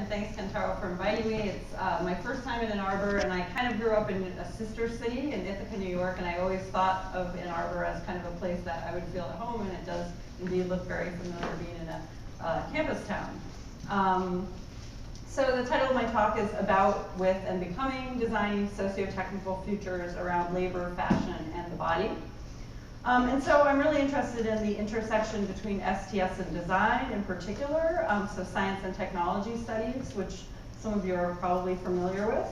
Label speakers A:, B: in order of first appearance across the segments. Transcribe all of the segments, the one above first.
A: and thanks, Kentaro, for inviting me. It's my first time in Ann Arbor, and I kind of grew up in a sister city in Ithaca, New York, and I always thought of Ann Arbor as kind of a place that I would feel at home, and it does indeed look very familiar being in a campus town. So the title of my talk is About, With, and Becoming, Designing Socio-Technical Futures Around Labor, Fashion, and the Body. And so I'm really interested in the intersection between STS and design in particular, so science and technology studies, which some of you are probably familiar with.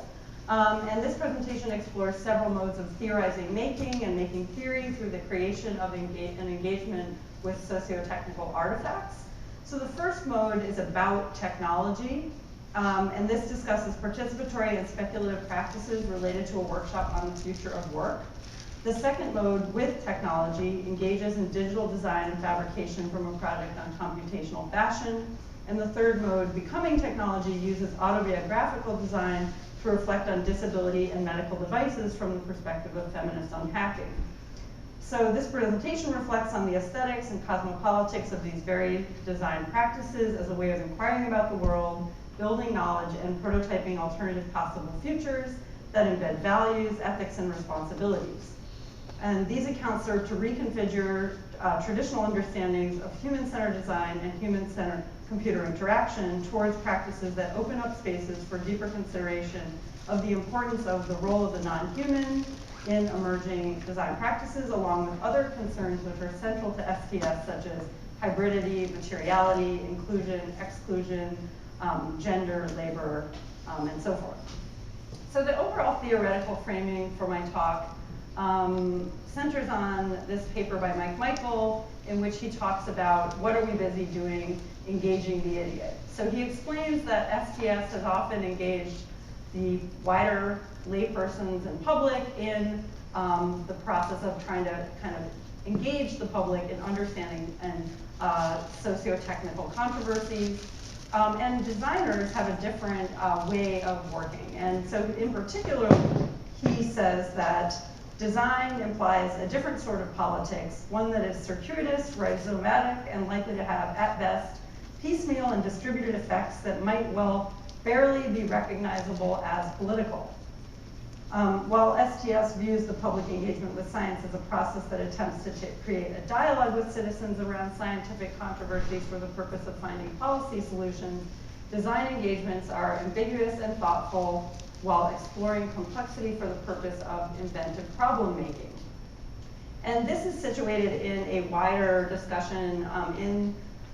A: And this presentation explores several modes of theorizing making and making theory through the creation of an engagement with socio-technical artifacts. So the first mode is about technology, and this discusses participatory and speculative practices related to a workshop on the future of work. The second mode, with technology, engages in digital design and fabrication from a project on computational fashion. And the third mode, becoming technology, uses autobiographical design to reflect on disability and medical devices from the perspective of feminist unpacking. So this presentation reflects on the aesthetics and cosmopolitics of these varied design practices as a way of inquiring about the world, building knowledge, and prototyping alternative possible futures that embed values, ethics, and responsibilities. And these accounts serve to reconfigure traditional understandings of human-centered design and human-centered computer interaction towards practices that open up spaces for deeper consideration of the importance of the role of the non-human in emerging design practices, along with other concerns which are central to STS, such as hybridity, materiality, inclusion, exclusion, gender, labor, and so forth. So the overall theoretical framing for my talk centers on this paper by Mike Michael, in which he talks about what are we busy doing, engaging the idiot. So he explains that STS has often engaged the wider laypersons and public in the process of trying to kind of engage the public in understanding and socio-technical controversies. And designers have a different way of working. And so in particular, he says that design implies a different sort of politics, one that is circuitous, rhizomatic, and likely to have, at best, piecemeal and distributed effects that might well barely be recognizable as political. While STS views the public engagement with science as a process that attempts to create a dialogue with citizens around scientific controversies for the purpose of finding policy solutions, design engagements are ambiguous and thoughtful, while exploring complexity for the purpose of inventive problem making. And this is situated in a wider discussion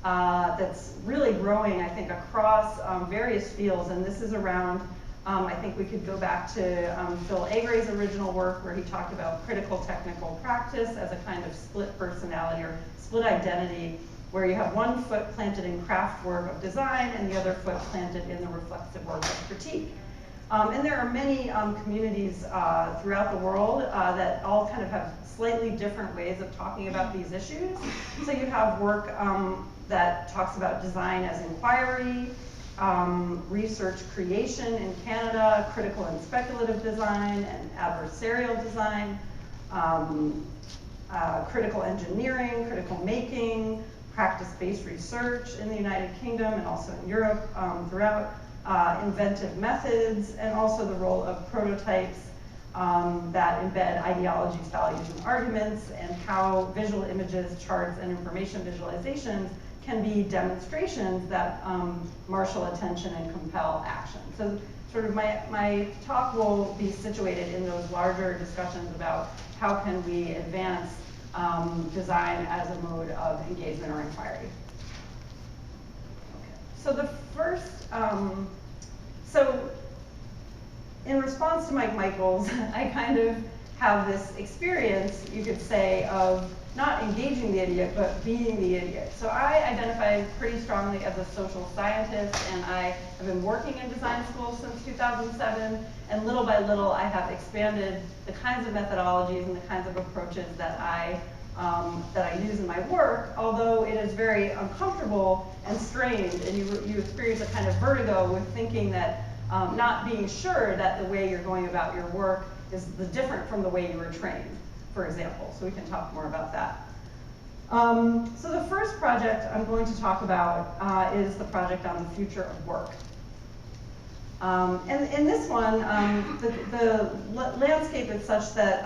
A: that's really growing, I think, across various fields, and this is around, I think we could go back to Phil Agray's original work where he talked about critical technical practice as a kind of split personality or split identity, where you have one foot planted in craft work of design and the other foot planted in the reflexive work of critique. And there are many communities throughout the world that all kind of have slightly different ways of talking about these issues. So you have work that talks about design as inquiry, research creation in Canada, critical and speculative design, and adversarial design, critical engineering, critical making, practice-based research in the United Kingdom and also in Europe throughout. Inventive methods, and also the role of prototypes that embed ideologies, values, and arguments, and how visual images, charts, and information visualizations can be demonstrations that marshal attention and compel action. So sort of my talk will be situated in those larger discussions about how can we advance design as a mode of engagement or inquiry. So the first, so in response to Mike Michael's, I kind of have this experience, you could say, of not engaging the idiot, but being the idiot. So I identify pretty strongly as a social scientist, and I have been working in design school since 2007, and little by little I have expanded the kinds of methodologies and the kinds of approaches that I use in my work, although it is very uncomfortable and strange, and you experience a kind of vertigo with thinking that not being sure that the way you're going about your work is different from the way you were trained, for example. So we can talk more about that. So the first project I'm going to talk about is the project on the future of work. And in this one, the landscape is such that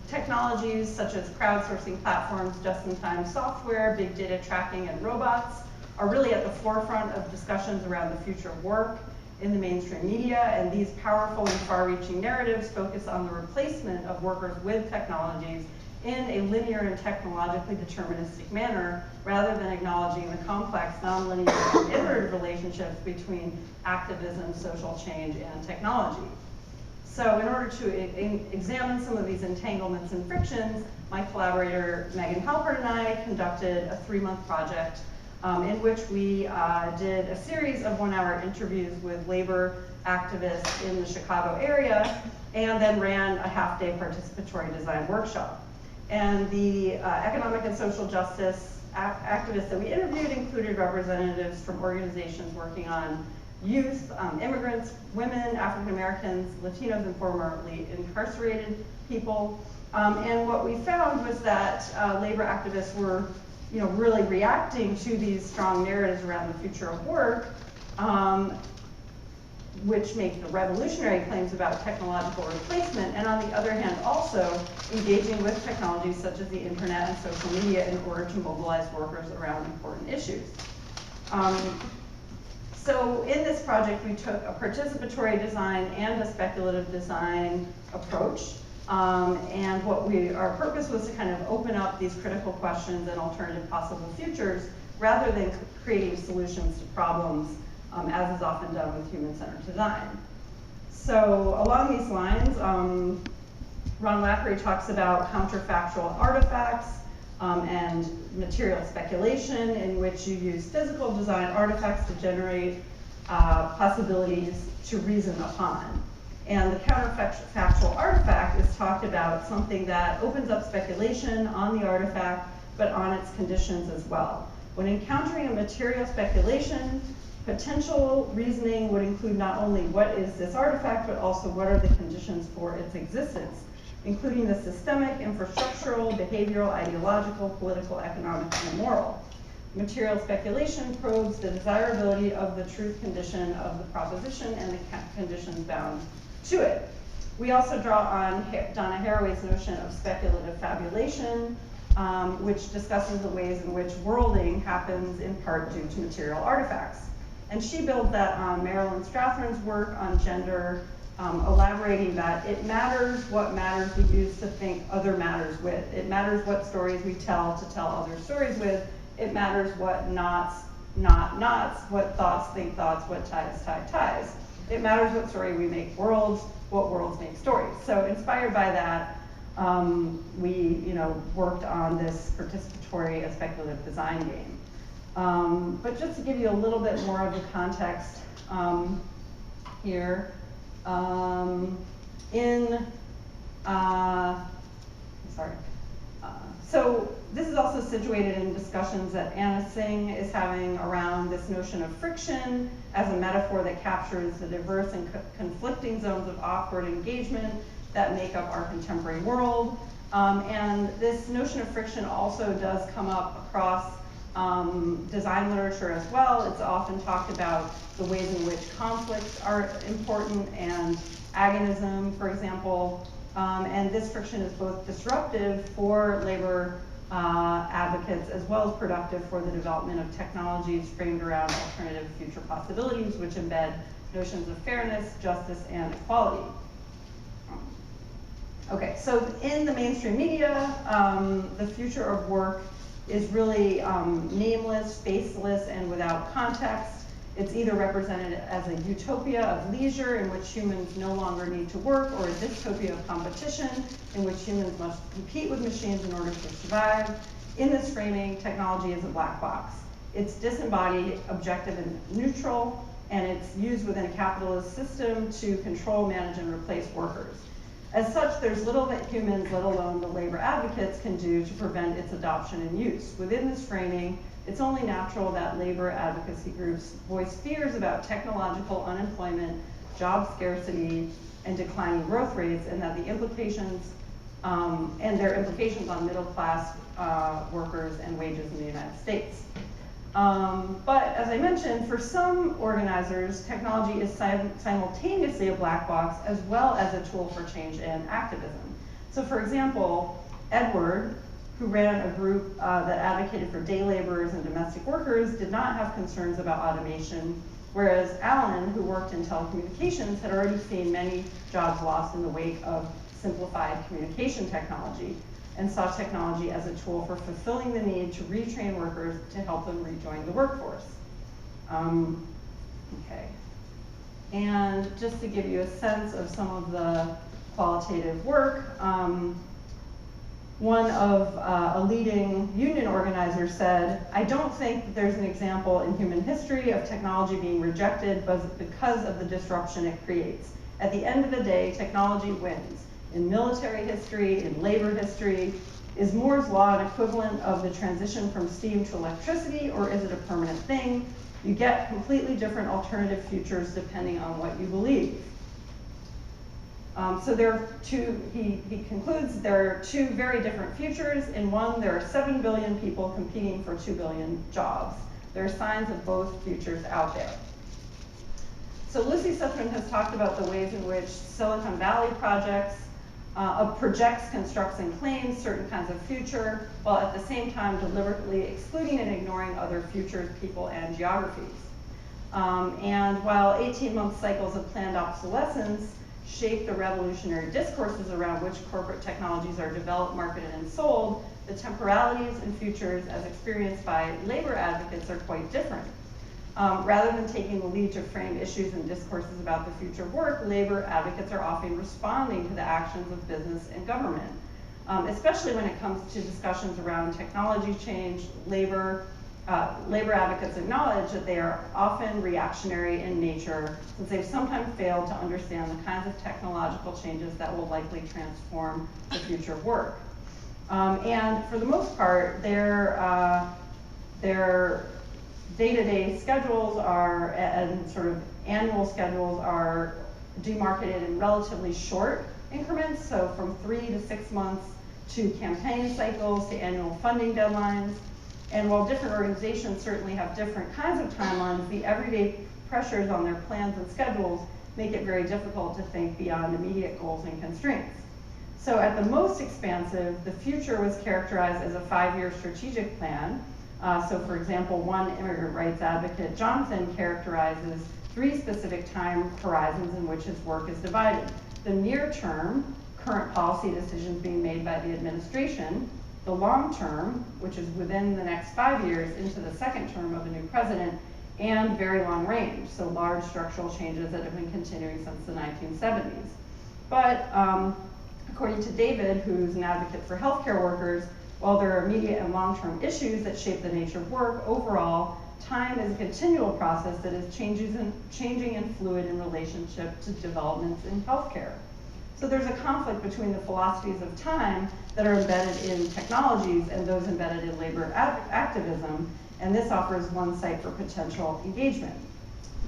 A: technologies such as crowdsourcing platforms, just-in-time software, big data tracking, and robots are really at the forefront of discussions around the future of work in the mainstream media, and these powerful and far-reaching narratives focus on the replacement of workers with technologies in a linear and technologically deterministic manner, rather than acknowledging the complex, nonlinear, and iterative relationships between activism, social change, and technology. So in order to examine some of these entanglements and frictions, my collaborator Megan Halpern and I conducted a 3-month project in which we did a series of 1-hour interviews with labor activists in the Chicago area, and then ran a half-day participatory design workshop. And the economic and social justice activists that we interviewed included representatives from organizations working on youth, immigrants, women, African Americans, Latinos, and formerly incarcerated people. And what we found was that labor activists were really reacting to these strong narratives around the future of work, which make the revolutionary claims about technological replacement, and on the other hand also engaging with technologies such as the internet and social media in order to mobilize workers around important issues. So in this project we took a participatory design and a speculative design approach, and our purpose was to kind of open up these critical questions and alternative possible futures rather than creating solutions to problems, as is often done with human-centered design. So along these lines, Ron Lappery talks about counterfactual artifacts and material speculation, in which you use physical design artifacts to generate possibilities to reason upon. And the counterfactual artifact is talked about something that opens up speculation on the artifact, but on its conditions as well. When encountering a material speculation, potential reasoning would include not only what is this artifact, but also what are the conditions for its existence, including the systemic, infrastructural, behavioral, ideological, political, economic, and moral. Material speculation probes the desirability of the truth condition of the proposition and the conditions bound to it. We also draw on Donna Haraway's notion of speculative fabulation, which discusses the ways in which worlding happens in part due to material artifacts. And she builds that on Marilyn Strathern's work on gender, elaborating that it matters what matters we use to think other matters with. It matters what stories we tell to tell other stories with. It matters what knots, not knots, what thoughts think thoughts, what ties tie ties. It matters what story we make worlds, what worlds make stories. So inspired by that, we worked on this participatory and speculative design game. But just to give you a little bit more of the context here, so this is also situated in discussions that Anna Singh is having around this notion of friction as a metaphor that captures the diverse and conflicting zones of awkward engagement that make up our contemporary world. And this notion of friction also does come up across design literature as well. It's often talked about the ways in which conflicts are important, and agonism, for example. And this friction is both disruptive for labor advocates as well as productive for the development of technologies framed around alternative future possibilities, which embed notions of fairness, justice, and equality. Okay, so in the mainstream media, the future of work is really nameless, faceless, and without context. It's either represented as a utopia of leisure in which humans no longer need to work, or a dystopia of competition in which humans must compete with machines in order to survive. In this framing, technology is a black box. It's disembodied, objective, and neutral, and it's used within a capitalist system to control, manage, and replace workers. As such, there's little that humans, let alone the labor advocates, can do to prevent its adoption and use. Within this framing, it's only natural that labor advocacy groups voice fears about technological unemployment, job scarcity, and declining growth rates, and that the implications, and their implications on middle class workers and wages in the United States. But as I mentioned, for some organizers, technology is simultaneously a black box as well as a tool for change and activism. So for example, Edward, who ran a group that advocated for day laborers and domestic workers, did not have concerns about automation, whereas Alan, who worked in telecommunications, had already seen many jobs lost in the wake of simplified communication technology, and saw technology as a tool for fulfilling the need to retrain workers to help them rejoin the workforce. Okay. And just to give you a sense of some of the qualitative work, one of a leading union organizer said, "I don't think that there's an example in human history of technology being rejected because of the disruption it creates. At the end of the day, technology wins. In military history, in labor history, is Moore's law an equivalent of the transition from steam to electricity, or is it a permanent thing? You get completely different alternative futures depending on what you believe." So there are two, he concludes, there are two very different futures. In one, there are 7 billion people competing for 2 billion jobs. There are signs of both futures out there. So Lucy Suthman has talked about the ways in which Silicon Valley projects constructs and claims certain kinds of future, while at the same time deliberately excluding and ignoring other futures, people, and geographies. And while 18-month cycles of planned obsolescence shape the revolutionary discourses around which corporate technologies are developed, marketed, and sold, the temporalities and futures as experienced by labor advocates are quite different. Rather than taking the lead to frame issues and discourses about the future of work, labor advocates are often responding to the actions of business and government, especially when it comes to discussions around technology change. Labor advocates acknowledge that they are often reactionary in nature, since they've sometimes failed to understand the kinds of technological changes that will likely transform the future of work. And for the most part, their day-to-day schedules are, and sort of annual schedules are demarcated in relatively short increments, so from 3 to 6 months to campaign cycles to annual funding deadlines. And while different organizations certainly have different kinds of timelines, the everyday pressures on their plans and schedules make it very difficult to think beyond immediate goals and constraints. So at the most expansive, the future was characterized as a 5-year strategic plan. So for example, one immigrant rights advocate, Jonathan, characterizes 3 specific time horizons in which his work is divided. The near term, current policy decisions being made by the administration. The long term, which is within the next 5 years into the second term of a new president, and very long range, so large structural changes that have been continuing since the 1970s. But according to David, who's an advocate for healthcare workers, while there are immediate and long-term issues that shape the nature of work, overall, time is a continual process that is changing and fluid in relationship to developments in healthcare. So there's a conflict between the philosophies of time that are embedded in technologies and those embedded in labor activism, and this offers one site for potential engagement.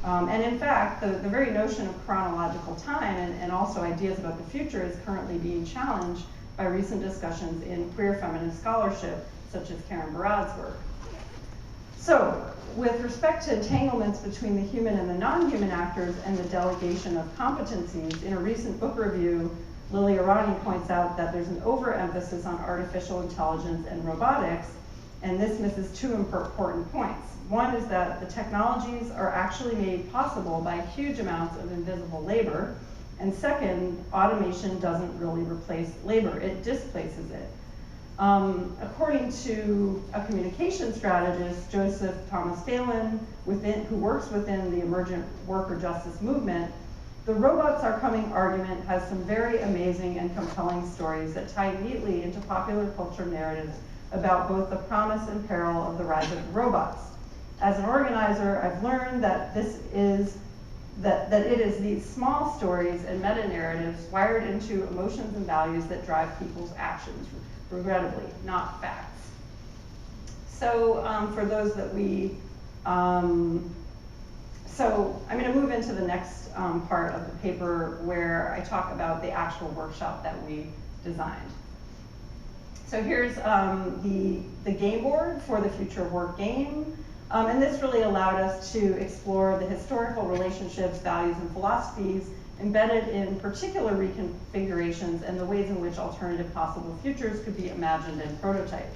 A: And in fact, the very notion of chronological time and also ideas about the future is currently being challenged by recent discussions in queer feminist scholarship, such as Karen Barad's work. So, with respect to entanglements between the human and the non-human actors and the delegation of competencies, in a recent book review, Lily Arani points out that there's an overemphasis on artificial intelligence and robotics, and this misses 2 important points. One is that the technologies are actually made possible by huge amounts of invisible labor, and second, automation doesn't really replace labor, it displaces it. According to a communication strategist, Joseph Thomas Phelan, who works within the emergent worker justice movement, the robots are coming argument has some very amazing and compelling stories that tie neatly into popular culture narratives about both the promise and peril of the rise of the robots. As an organizer, I've learned that it is these small stories and meta-narratives wired into emotions and values that drive people's actions, regrettably, not facts. So for those that so I'm going to move into the next part of the paper where I talk about the actual workshop that we designed. So here's the game board for the Future of Work game. And this really allowed us to explore the historical relationships, values, and philosophies embedded in particular reconfigurations and the ways in which alternative possible futures could be imagined and prototyped.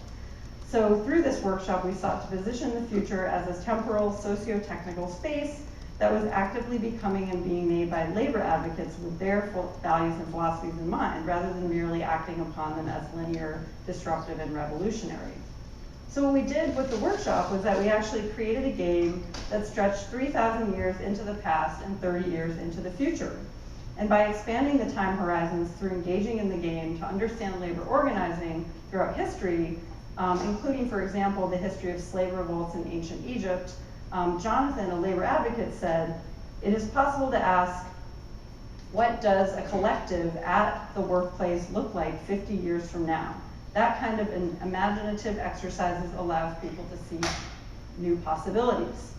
A: So through this workshop, we sought to position the future as a temporal socio-technical space that was actively becoming and being made by labor advocates with their values and philosophies in mind, rather than merely acting upon them as linear, disruptive, and revolutionary. So what we did with the workshop was that we actually created a game that stretched 3,000 years into the past and 30 years into the future. And by expanding the time horizons through engaging in the game to understand labor organizing throughout history, including, for example, the history of slave revolts in ancient Egypt, Jonathan, a labor advocate, said, "It is possible to ask, what does a collective at the workplace look like 50 years from now?" That kind of an imaginative exercises allows people to see new possibilities.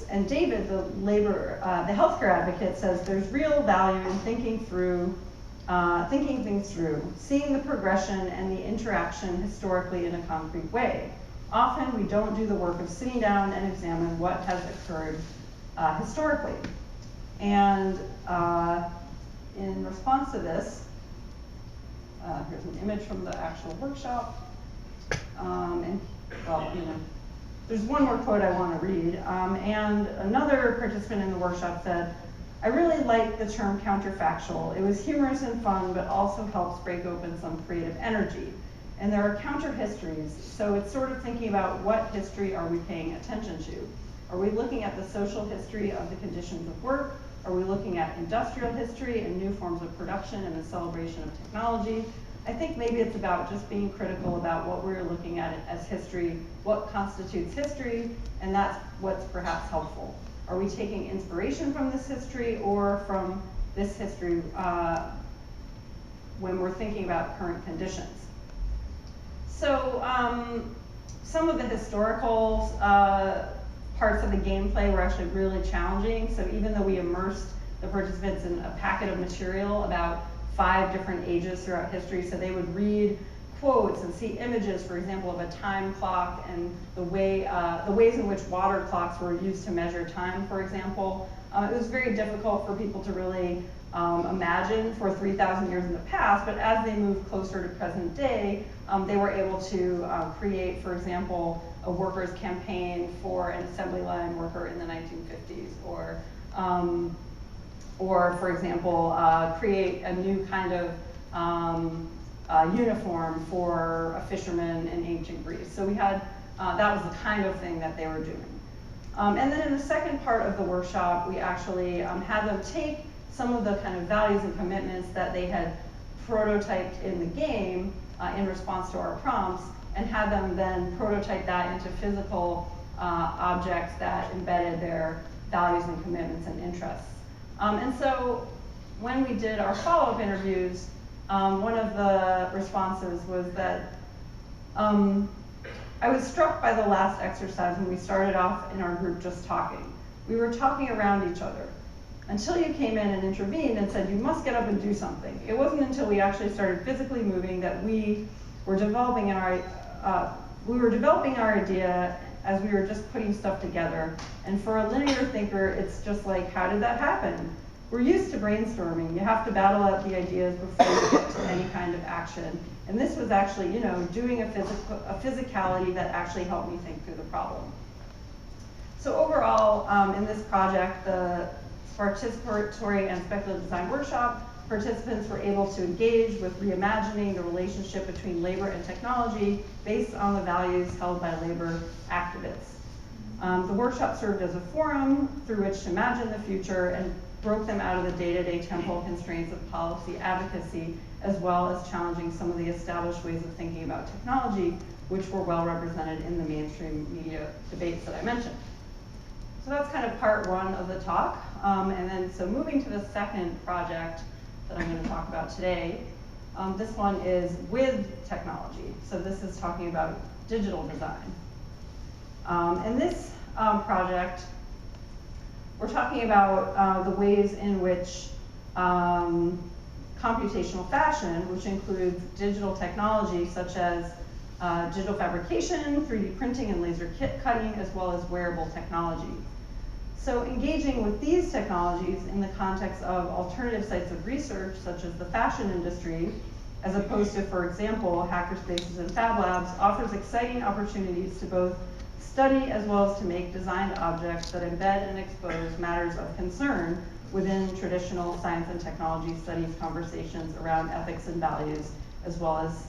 A: And David, the healthcare advocate, says there's real value in thinking things through, seeing the progression and the interaction historically in a concrete way. Often we don't do the work of sitting down and examine what has occurred historically. And in response to this, here's an image from the actual workshop. There's one more quote I want to read. And another participant in the workshop said, "I really like the term counterfactual. It was humorous and fun, but also helps break open some creative energy. And there are counter histories, so it's sort of thinking about what history are we paying attention to? Are we looking at the social history of the conditions of work? Are we looking at industrial history and new forms of production and the celebration of technology? I think maybe it's about just being critical about what we're looking at as history, what constitutes history, and that's what's perhaps helpful. Are we taking inspiration from this history or from this history when we're thinking about current conditions?" So some of the historical parts of the gameplay were actually really challenging. So even though we immersed the participants in a packet of material about 5 different ages throughout history, so they would read quotes and see images, for example, of a time clock and the ways in which water clocks were used to measure time, for example. It was very difficult for people to really imagine for 3,000 years in the past, but as they moved closer to present day, they were able to create, for example, a workers' campaign for an assembly line worker in the 1950s, or for example, create a new kind of uniform for a fisherman in ancient Greece. So we had, that was the kind of thing that they were doing. And then in the second part of the workshop, we actually had them take some of the kind of values and commitments that they had prototyped in the game in response to our prompts, and had them then prototype that into physical objects that embedded their values and commitments and interests. And so when we did our follow-up interviews, one of the responses was that I was struck by the last exercise when we started off in our group just talking. We were talking around each other until you came in and intervened and said, you must get up and do something. It wasn't until we actually started physically moving that we were developing our idea as we were just putting stuff together. And for a linear thinker, it's just like, how did that happen? We're used to brainstorming. You have to battle out the ideas before you get to any kind of action. And this was actually, doing a physicality that actually helped me think through the problem. So overall, in this project, the participatory and speculative design workshop, participants were able to engage with reimagining the relationship between labor and technology based on the values held by labor activists. The workshop served as a forum through which to imagine the future and broke them out of the day-to-day temporal constraints of policy advocacy, as well as challenging some of the established ways of thinking about technology, which were well represented in the mainstream media debates that I mentioned. So that's kind of part one of the talk. And then, so moving to the second project that I'm going to talk about today, this one is with technology. So this is talking about digital design. In this project, we're talking about the ways in which computational fashion, which includes digital technology such as digital fabrication, 3D printing, and laser kit cutting, as well as wearable technology. So engaging with these technologies in the context of alternative sites of research, such as the fashion industry, as opposed to, for example, hackerspaces and fab labs, offers exciting opportunities to both study as well as to make designed objects that embed and expose matters of concern within traditional science and technology studies conversations around ethics and values, as well as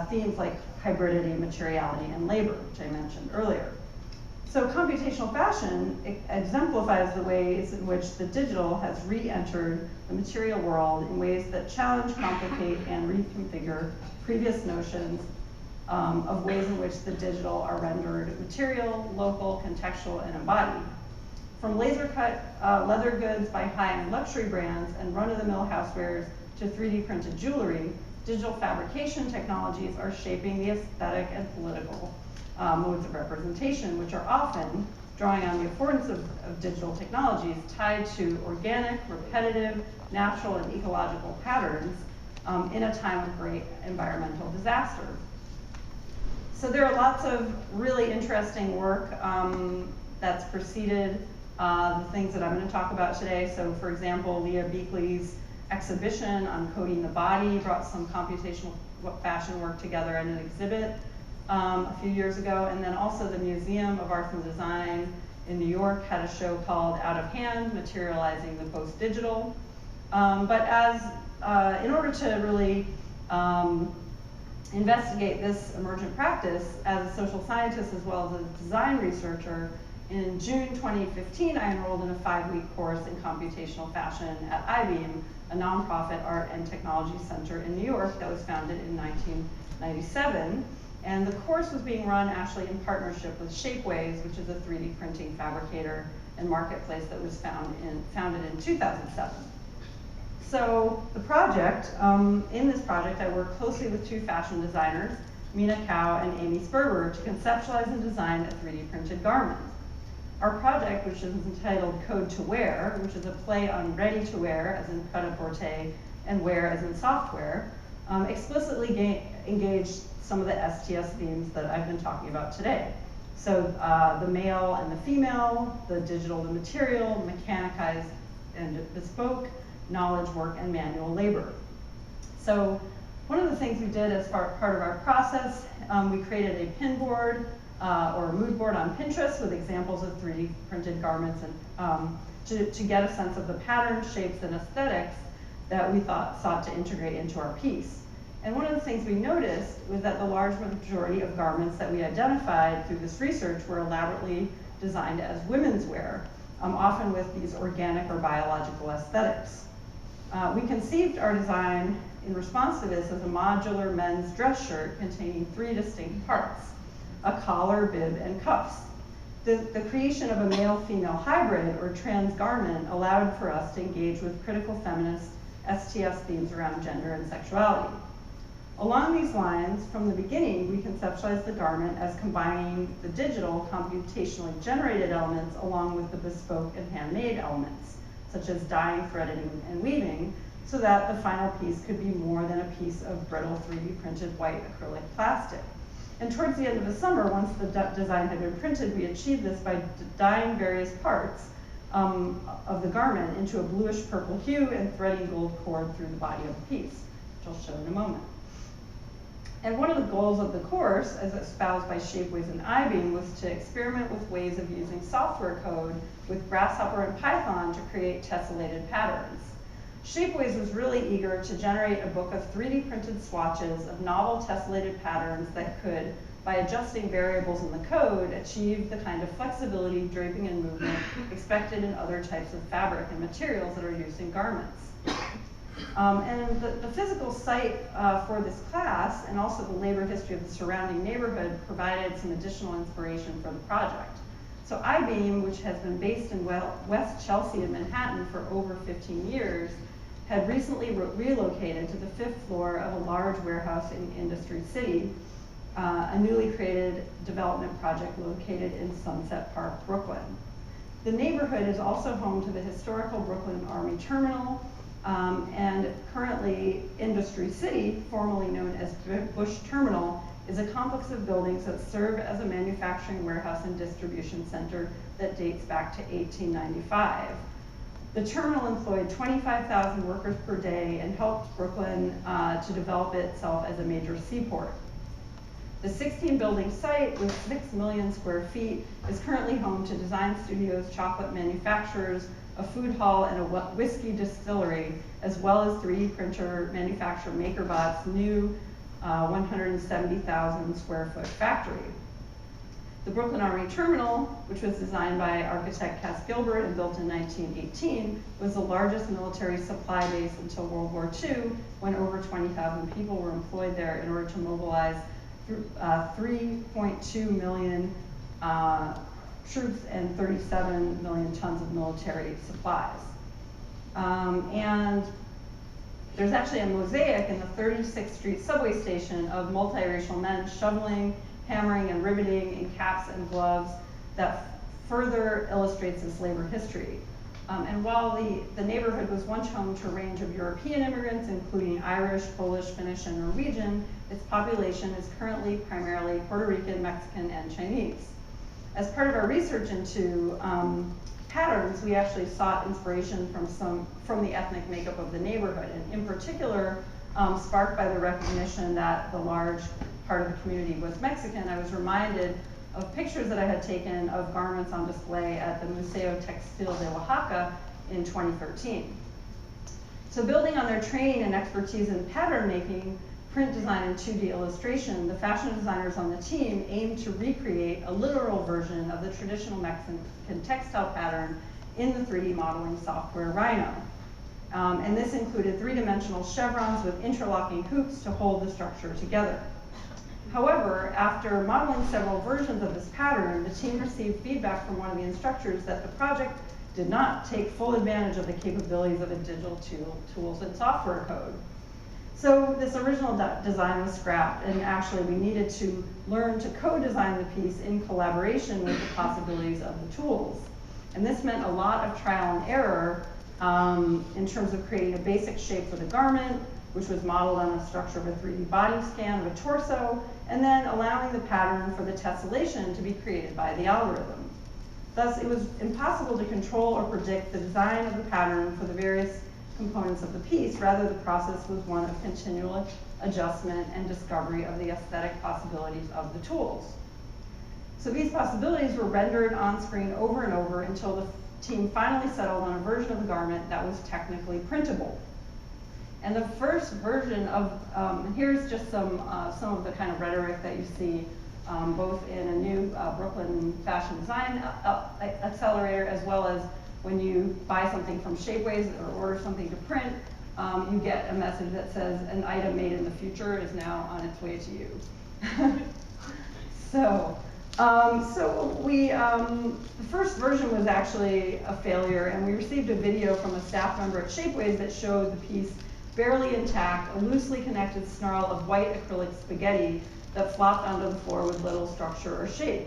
A: themes like hybridity, materiality, and labor, which I mentioned earlier. So computational fashion exemplifies the ways in which the digital has re-entered the material world in ways that challenge, complicate, and reconfigure previous notions of ways in which the digital are rendered material, local, contextual, and embodied. From laser-cut leather goods by high-end luxury brands and run-of-the-mill housewares to 3D printed jewelry, digital fabrication technologies are shaping the aesthetic and political modes of representation, which are often drawing on the affordance of digital technologies tied to organic, repetitive, natural, and ecological patterns in a time of great environmental disaster. So there are lots of really interesting work that's preceded the things that I'm going to talk about today. So for example, Leah Beakley's exhibition on coding the body brought some computational fashion work together in an exhibit a few years ago. And then also the Museum of Arts and Design in New York had a show called Out of Hand, Materializing the Post-Digital. In order to really investigate this emergent practice as a social scientist as well as a design researcher, in June 2015, I enrolled in a 5-week course in computational fashion at IBEAM, a nonprofit art and technology center in New York that was founded in 1997. And the course was being run actually in partnership with Shapeways, which is a 3D printing fabricator and marketplace that was founded in 2007. So the project, in this project, I worked closely with 2 fashion designers, Mina Cao and Amy Sperber, to conceptualize and design a 3D printed garment. Our project, which is entitled Code to Wear, which is a play on ready to wear, as in pret-a-porter, and wear, as in software, explicitly engaged some of the STS themes that I've been talking about today. So the male and the female, the digital, the material, mechanized and bespoke, knowledge work, and manual labor. So one of the things we did as part of our process, we created a pin board or a mood board on Pinterest with examples of 3D printed garments and to get a sense of the patterns, shapes, and aesthetics that we sought to integrate into our piece. And one of the things we noticed was that the large majority of garments that we identified through this research were elaborately designed as women's wear, often with these organic or biological aesthetics. We conceived our design in response to this as a modular men's dress shirt containing 3 distinct parts: a collar, bib, and cuffs. The creation of a male-female hybrid or trans garment allowed for us to engage with critical feminist STS themes around gender and sexuality. Along these lines, from the beginning, we conceptualized the garment as combining the digital, computationally generated elements along with the bespoke and handmade elements, such as dyeing, threading, and weaving, so that the final piece could be more than a piece of brittle 3D printed white acrylic plastic. And towards the end of the summer, once the design had been printed, we achieved this by dyeing various parts of the garment into a bluish purple hue and threading gold cord through the body of the piece, which I'll show in a moment. And one of the goals of the course, as espoused by Shapeways and IBEAM, was to experiment with ways of using software code with Grasshopper and Python to create tessellated patterns. Shapeways was really eager to generate a book of 3D printed swatches of novel tessellated patterns that could, by adjusting variables in the code, achieve the kind of flexibility, draping, and movement expected in other types of fabric and materials that are used in garments. And the physical site for this class and also the labor history of the surrounding neighborhood provided some additional inspiration for the project. So IBEAM, which has been based in West Chelsea in Manhattan for over 15 years, had recently relocated to the 5th floor of a large warehouse in Industry City, a newly created development project located in Sunset Park, Brooklyn. The neighborhood is also home to the historical Brooklyn Army Terminal, and currently Industry City, formerly known as Bush Terminal, is a complex of buildings that serve as a manufacturing warehouse and distribution center that dates back to 1895. The terminal employed 25,000 workers per day and helped Brooklyn to develop itself as a major seaport. The 16-building site with 6 million square feet is currently home to design studios, chocolate manufacturers, a food hall, and a whiskey distillery, as well as 3D printer manufacturer MakerBot's new 170,000 square foot factory. The Brooklyn Armory Terminal, which was designed by architect Cass Gilbert and built in 1918, was the largest military supply base until World War II, when over 20,000 people were employed there in order to mobilize 3.2 million troops and 37 million tons of military supplies. And there's actually a mosaic in the 36th Street subway station of multiracial men shoveling, hammering, and riveting in caps and gloves that further illustrates this labor history. And while the neighborhood was once home to a range of European immigrants, including Irish, Polish, Finnish, and Norwegian, its population is currently primarily Puerto Rican, Mexican, and Chinese. As part of our research into patterns, we actually sought inspiration from the ethnic makeup of the neighborhood, and in particular, sparked by the recognition that the large part of the community was Mexican, I was reminded of pictures that I had taken of garments on display at the Museo Textil de Oaxaca in 2013. So building on their training and expertise in pattern making, print design, and 2D illustration, the fashion designers on the team aimed to recreate a literal version of the traditional Mexican textile pattern in the 3D modeling software Rhino. And this included 3-dimensional chevrons with interlocking hoops to hold the structure together. However, after modeling several versions of this pattern, the team received feedback from one of the instructors that the project did not take full advantage of the capabilities of a digital tools and software code. So this original design was scrapped, and actually we needed to learn to co-design the piece in collaboration with the possibilities of the tools. And this meant a lot of trial and error in terms of creating a basic shape for the garment, which was modeled on the structure of a 3D body scan of a torso, and then allowing the pattern for the tessellation to be created by the algorithm. Thus, it was impossible to control or predict the design of the pattern for the various components of the piece. Rather, the process was one of continual adjustment and discovery of the aesthetic possibilities of the tools. So these possibilities were rendered on screen over and over until the team finally settled on a version of the garment that was technically printable. And the first version of, here's just some of the kind of rhetoric that you see both in a new Brooklyn fashion design accelerator, as well as when you buy something from Shapeways or order something to print, you get a message that says an item made in the future is now on its way to you. The first version was actually a failure, and we received a video from a staff member at Shapeways that showed the piece barely intact, a loosely connected snarl of white acrylic spaghetti that flopped onto the floor with little structure or shape.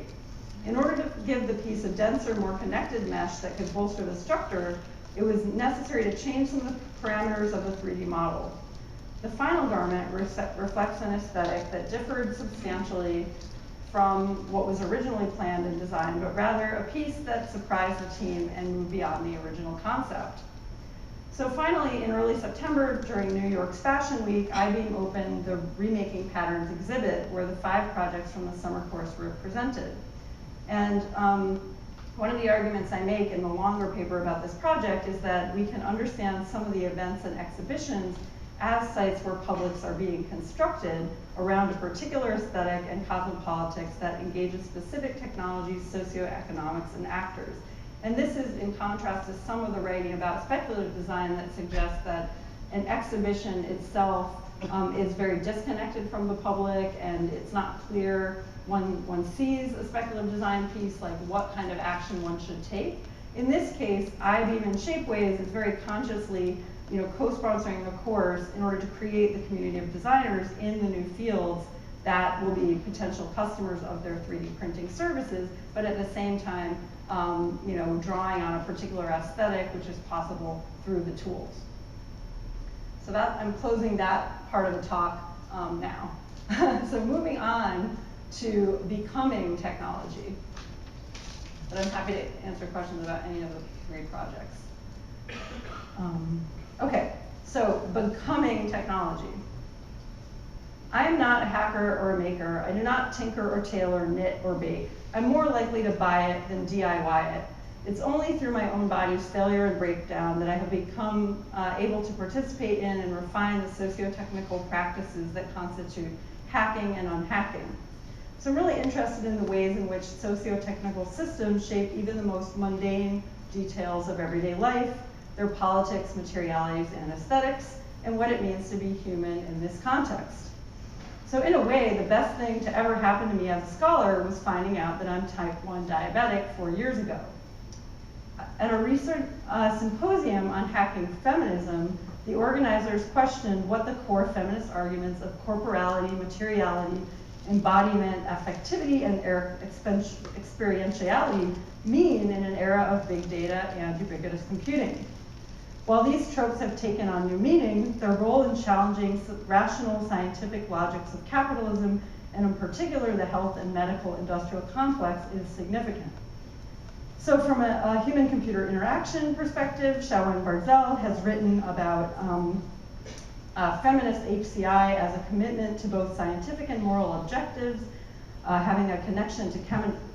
A: In order to give the piece a denser, more connected mesh that could bolster the structure, it was necessary to change some of the parameters of the 3D model. The final garment reflects an aesthetic that differed substantially from what was originally planned and designed, but rather a piece that surprised the team and moved beyond the original concept. So finally, in early September, during New York's Fashion Week, IBeam opened the Remaking Patterns exhibit, where the 5 projects from the summer course were presented. And one of the arguments I make in the longer paper about this project is that we can understand some of the events and exhibitions as sites where publics are being constructed around a particular aesthetic and cosmopolitics that engages specific technologies, socioeconomics, and actors. And this is in contrast to some of the writing about speculative design that suggests that an exhibition itself is very disconnected from the public, and it's not clear when one sees a speculative design piece, like what kind of action one should take. In this case, IBeam and Shapeways is very consciously co-sponsoring the course in order to create the community of designers in the new fields that will be potential customers of their 3D printing services, but at the same time, drawing on a particular aesthetic, which is possible through the tools. So I'm closing that part of the talk now. So moving on to becoming technology. But I'm happy to answer questions about any of the 3 projects. Okay, so becoming technology. I am not a hacker or a maker. I do not tinker or tailor, knit or bake. I'm more likely to buy it than DIY it. It's only through my own body's failure and breakdown that I have become able to participate in and refine the socio-technical practices that constitute hacking and unhacking. So I'm really interested in the ways in which socio-technical systems shape even the most mundane details of everyday life, their politics, materialities, and aesthetics, and what it means to be human in this context. So in a way, the best thing to ever happen to me as a scholar was finding out that I'm type 1 diabetic 4 years ago. At a research symposium on hacking feminism, the organizers questioned what the core feminist arguments of corporality, materiality, embodiment, affectivity, and experientiality mean in an era of big data and ubiquitous computing. While these tropes have taken on new meaning, their role in challenging rational scientific logics of capitalism, and in particular the health and medical industrial complex, is significant. So from a human-computer interaction perspective, Xiaowen Barzel has written about Feminist Hci as a commitment to both scientific and moral objectives, having a connection to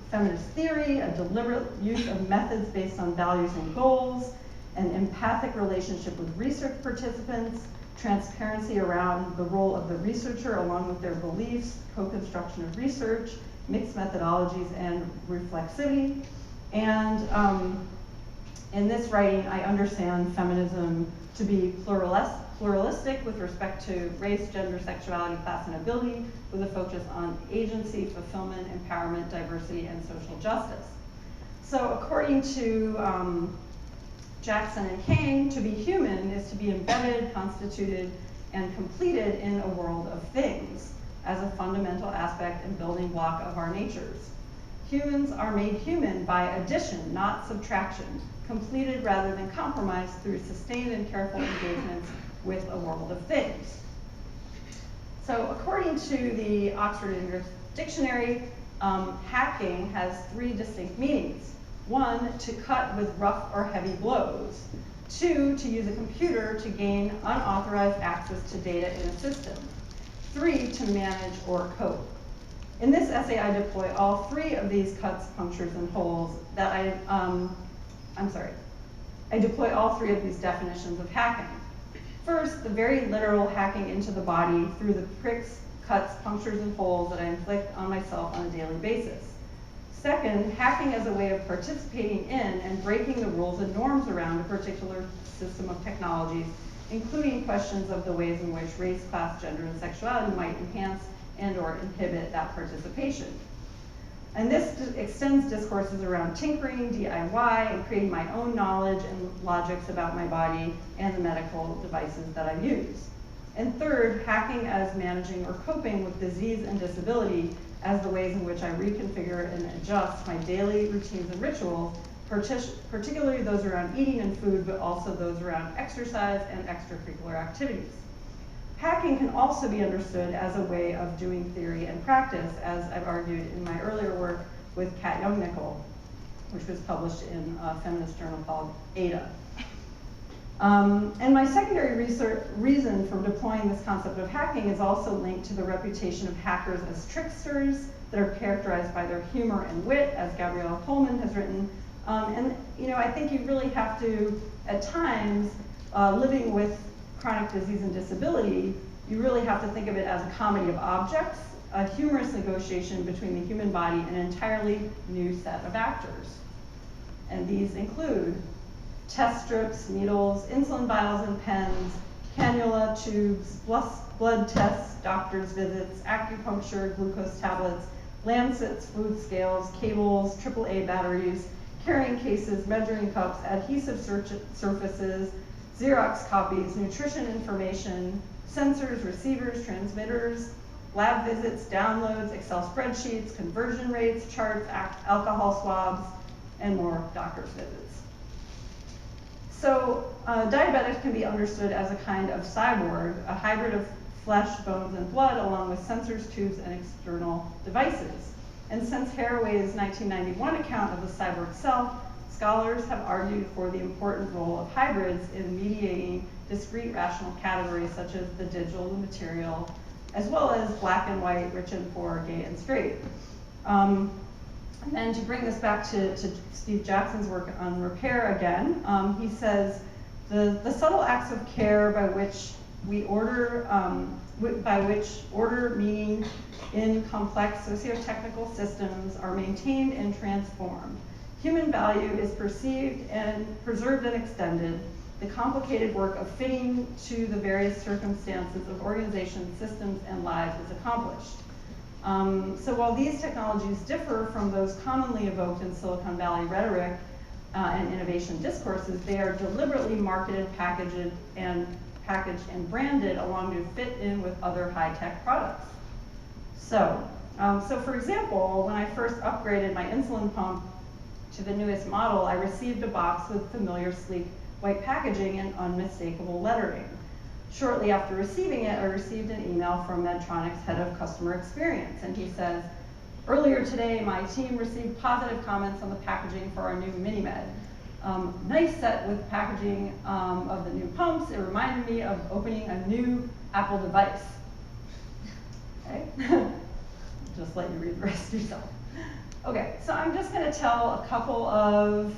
A: feminist theory, a deliberate use of methods based on values and goals, an empathic relationship with research participants, transparency around the role of the researcher along with their beliefs, co-construction of research, mixed methodologies, and reflexivity. And in this writing, I understand feminism to be pluralistic with respect to race, gender, sexuality, class, and ability, with a focus on agency, fulfillment, empowerment, diversity, and social justice. So according to Jackson and Kane, to be human is to be embedded, constituted, and completed in a world of things as a fundamental aspect and building block of our natures. Humans are made human by addition, not subtraction, completed rather than compromised through sustained and careful engagements with a world of things. So according to the Oxford English Dictionary, hacking has 3 distinct meanings. 1, to cut with rough or heavy blows. 2, to use a computer to gain unauthorized access to data in a system. 3, to manage or cope. In this essay, I deploy all 3 of these cuts, punctures, and holes that I deploy all 3 of these definitions of hacking. First, the very literal hacking into the body through the pricks, cuts, punctures, and holes that I inflict on myself on a daily basis. Second, hacking as a way of participating in and breaking the rules and norms around a particular system of technologies, including questions of the ways in which race, class, gender, and sexuality might enhance and or inhibit that participation. And this extends discourses around tinkering, DIY, and creating my own knowledge and logics about my body and the medical devices that I use. And third, hacking as managing or coping with disease and disability as the ways in which I reconfigure and adjust my daily routines and rituals, particularly those around eating and food, but also those around exercise and extracurricular activities. Hacking can also be understood as a way of doing theory and practice, as I've argued in my earlier work with Kat Young-Nickel, which was published in a feminist journal called Ada. And my secondary reason for deploying this concept of hacking is also linked to the reputation of hackers as tricksters that are characterized by their humor and wit, as Gabrielle Coleman has written. And I think you really have to, at times, living with chronic disease and disability, you really have to think of it as a comedy of objects, a humorous negotiation between the human body and an entirely new set of actors. And these include test strips, needles, insulin vials and pens, cannula, tubes, blood tests, doctor's visits, acupuncture, glucose tablets, lancets, food scales, cables, AAA batteries, carrying cases, measuring cups, adhesive surfaces, Xerox copies, nutrition information, sensors, receivers, transmitters, lab visits, downloads, Excel spreadsheets, conversion rates, charts, alcohol swabs, and more doctor's visits. So diabetics can be understood as a kind of cyborg, a hybrid of flesh, bones, and blood, along with sensors, tubes, and external devices. And since Haraway's 1991 account of the cyborg self, scholars have argued for the important role of hybrids in mediating discrete rational categories such as the digital, the material, as well as black and white, rich and poor, gay and straight. And then to bring this back to Steve Jackson's work on repair again, he says, the subtle acts of care by which order, meaning in complex socio-technical systems are maintained and transformed. Human value is perceived and preserved and extended. The complicated work of fitting to the various circumstances of organization, systems, and lives is accomplished. So while these technologies differ from those commonly evoked in Silicon Valley rhetoric and innovation discourses, they are deliberately marketed, packaged, and branded along to fit in with other high-tech products. So for example, when I first upgraded my insulin pump to the newest model, I received a box with familiar, sleek white packaging and unmistakable lettering. Shortly after receiving it, I received an email from Medtronic's head of customer experience, and he says, earlier today, my team received positive comments on the packaging for our new mini-med. Nice set with packaging of the new pumps. It reminded me of opening a new Apple device. Okay, just let you read the rest yourself. Okay, so I'm just going to tell a couple of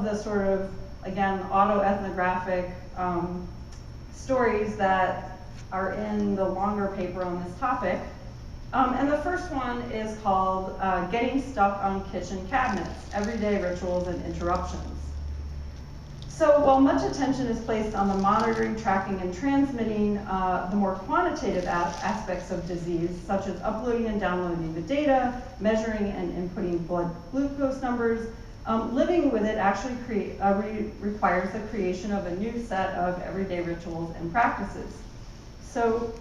A: the sort of, again, autoethnographic stories that are in the longer paper on this topic. And the first one is called Getting Stuck on Kitchen Cabinets, Everyday Rituals and Interruptions. So while much attention is placed on the monitoring, tracking, and transmitting the more quantitative aspects of disease, such as uploading and downloading the data, measuring and inputting blood glucose numbers, living with it actually requires the creation of a new set of everyday rituals and practices. So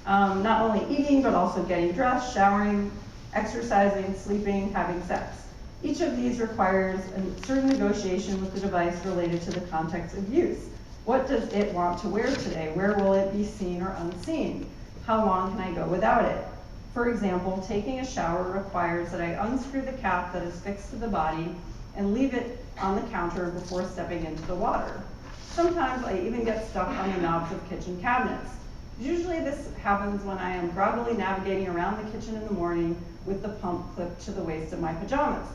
A: not only eating, but also getting dressed, showering, exercising, sleeping, having sex. Each of these requires a certain negotiation with the device related to the context of use. What does it want to wear today? Where will it be seen or unseen? How long can I go without it? For example, taking a shower requires that I unscrew the cap that is fixed to the body and leave it on the counter before stepping into the water. Sometimes I even get stuck on the knobs of kitchen cabinets. Usually this happens when I am groggily navigating around the kitchen in the morning with the pump clipped to the waist of my pajamas.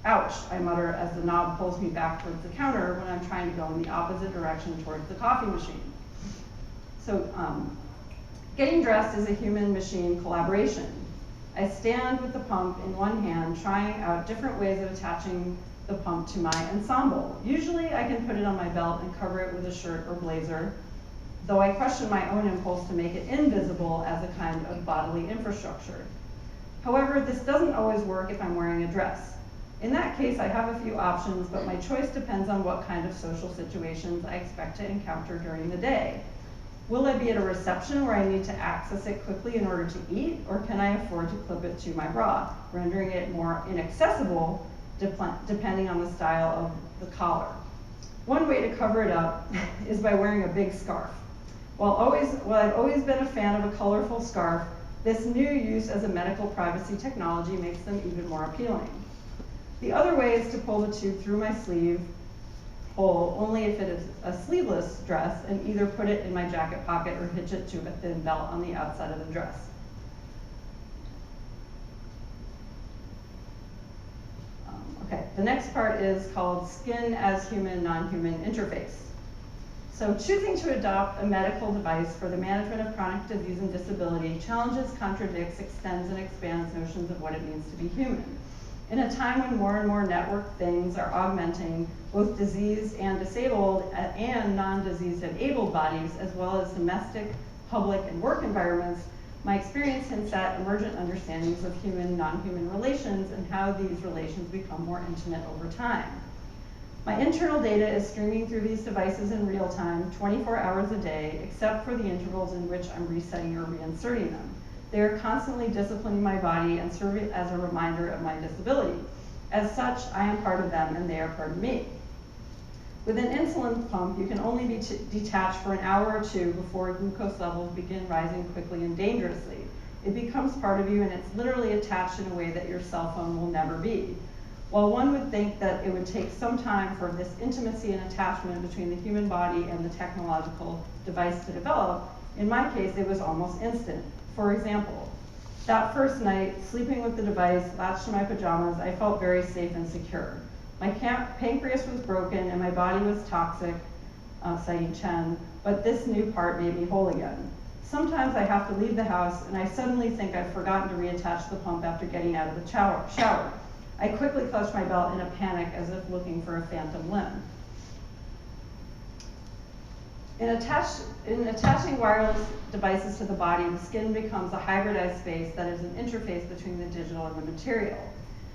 A: Ouch, I mutter as the knob pulls me back towards the counter when I'm trying to go in the opposite direction towards the coffee machine. So getting dressed is a human-machine collaboration. I stand with the pump in one hand, trying out different ways of attaching the pump to my ensemble. Usually I can put it on my belt and cover it with a shirt or blazer, though I question my own impulse to make it invisible as a kind of bodily infrastructure. However, this doesn't always work if I'm wearing a dress. In that case, I have a few options, but my choice depends on what kind of social situations I expect to encounter during the day. Will I be at a reception where I need to access it quickly in order to eat, or can I afford to clip it to my bra, rendering it more inaccessible depending on the style of the collar? One way to cover it up is by wearing a big scarf. While I've always been a fan of a colorful scarf, this new use as a medical privacy technology makes them even more appealing. The other way is to pull the tube through my sleeve hole, only if it is a sleeveless dress, and either put it in my jacket pocket or hitch it to a thin belt on the outside of the dress. Okay, the next part is called Skin as Human, Non-Human Interface. So choosing to adopt a medical device for the management of chronic disease and disability challenges, contradicts, extends, and expands notions of what it means to be human. In a time when more and more networked things are augmenting both diseased and disabled and non-diseased and able bodies, as well as domestic, public, and work environments, my experience hints at emergent understandings of human, non-human relations and how these relations become more intimate over time. My internal data is streaming through these devices in real time, 24 hours a day, except for the intervals in which I'm resetting or reinserting them. They are constantly disciplining my body and serve as a reminder of my disability. As such, I am part of them and they are part of me. With an insulin pump, you can only be detached for an hour or two before glucose levels begin rising quickly and dangerously. It becomes part of you, and it's literally attached in a way that your cell phone will never be. While one would think that it would take some time for this intimacy and attachment between the human body and the technological device to develop, in my case, it was almost instant. For example, that first night, sleeping with the device latched to my pajamas, I felt very safe and secure. My pancreas was broken and my body was toxic, citing Chen, but this new part made me whole again. Sometimes I have to leave the house and I suddenly think I've forgotten to reattach the pump after getting out of the shower. I quickly clutch my belt in a panic as if looking for a phantom limb. In attaching wireless devices to the body, the skin becomes a hybridized space that is an interface between the digital and the material.